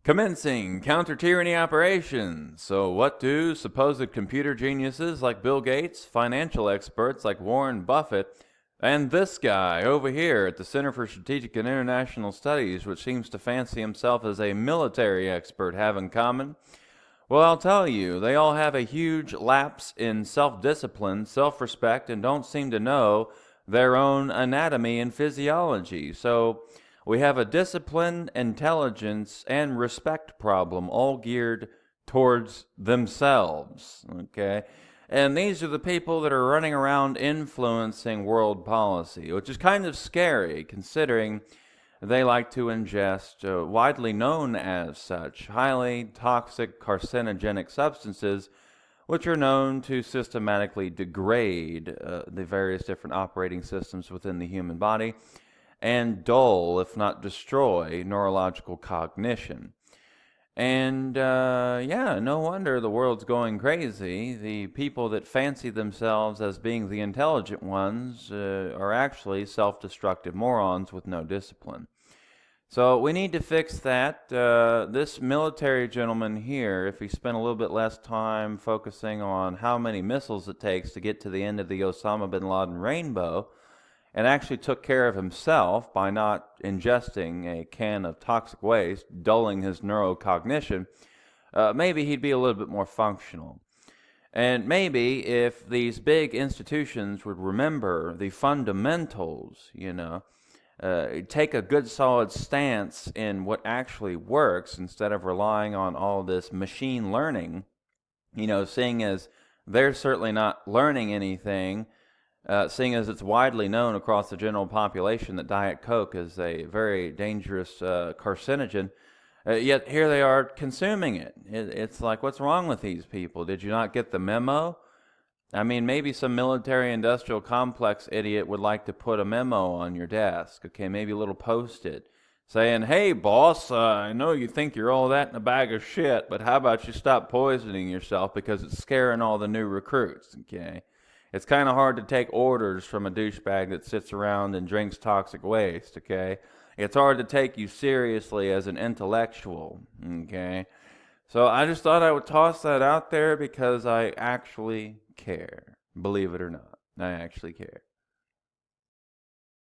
Commencing counter-tyranny operations. So what do supposed computer geniuses like Bill Gates, financial experts like Warren Buffett, and this guy over here at the Center for Strategic and International Studies, which seems to fancy himself as a military expert, have in common? Well, I'll tell you, they all have a huge lapse in self-discipline, self-respect, and don't seem to know their own anatomy and physiology. So we have a discipline, intelligence, and respect problem all geared towards themselves, okay? And these are the people that are running around influencing world policy, which is kind of scary considering they like to ingest widely known as such highly toxic carcinogenic substances, which are known to systematically degrade the various different operating systems within the human body and dull, if not destroy, neurological cognition. And yeah, no wonder the world's going crazy. The people that fancy themselves as being the intelligent ones are actually self-destructive morons with no discipline. So we need to fix that. This military gentleman here, if he spent a little bit less time focusing on how many missiles it takes to get to the end of the Osama bin Laden rainbow, and actually took care of himself by not ingesting a can of toxic waste, dulling his neurocognition, maybe he'd be a little bit more functional. And maybe if these big institutions would remember the fundamentals, take a good solid stance in what actually works instead of relying on all this machine learning, seeing as they're certainly not learning anything, seeing as it's widely known across the general population that Diet Coke is a very dangerous carcinogen, yet here they are consuming it. It's like, what's wrong with these people? Did you not get the memo? I mean, maybe some military-industrial complex idiot would like to put a memo on your desk, okay, maybe a little post-it, saying, hey, boss, I know you think you're all that in a bag of shit, but how about you stop poisoning yourself because it's scaring all the new recruits, okay? It's kind of hard to take orders from a douchebag that sits around and drinks toxic waste, okay? It's hard to take you seriously as an intellectual, okay? So I just thought I would toss that out there because I actually care. Believe it or not, I actually care.